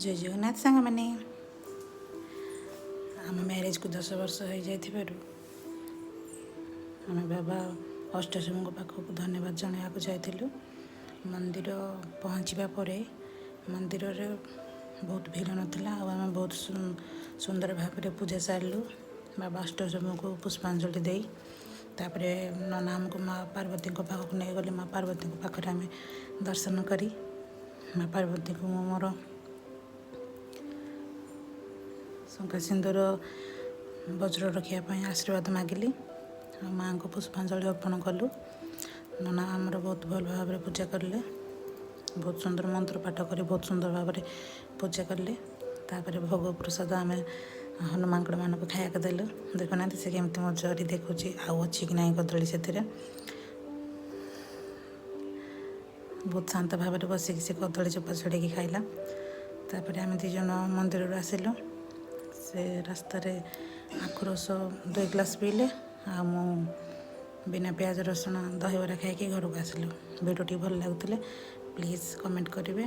जय जगन्नाथ सांग मैंने आम मैरेज को 10 वर्ष हो जाइथिबारु आम बाबा अष्टशंभु पाखक धन्यवाद जनाइବାକୁ ଯାଇଥିଲୁ। मंदिर पहुँचवा पर मंदिर रे बहुत भीड़ नथिला आ आम बहुत सुंदर भाव में पूजा सारू। बाबा अष्टशंभु को पुष्पांजलि दे तापर नना आमको माँ पार्वती पाखक नहीं गले। माँ पार्वती पाखे आम दर्शन करी माँ पार्वती को मोर शंखा सिंदूर वज्र रखापी आशीर्वाद मागिली। माँ को पुष्पांजलि अर्पण कलु। नना आमर बहुत भल भाव में पूजा कले। बहुत सुंदर मंत्र पाठ कर बहुत सुंदर भाव में पूजा कले। तापर भोग प्रसाद आम हनुमांकड़ मान को खाया देलु। देखुना से केमती मो जरी देखुँ आउ अच्छी कि नहीं कदली से बहुत शांत भाव में बसिक से कदली चोपा छड़े खाइला। तापर आम दीज मंदिर आसिलु। से रास्ता आखु रस 2 ग्लास पीले आ बिना प्याज रसुण दहीबरा खाई घर को आसिलु। वीडियो भल लगुले प्लीज़ कमेंट करेंगे।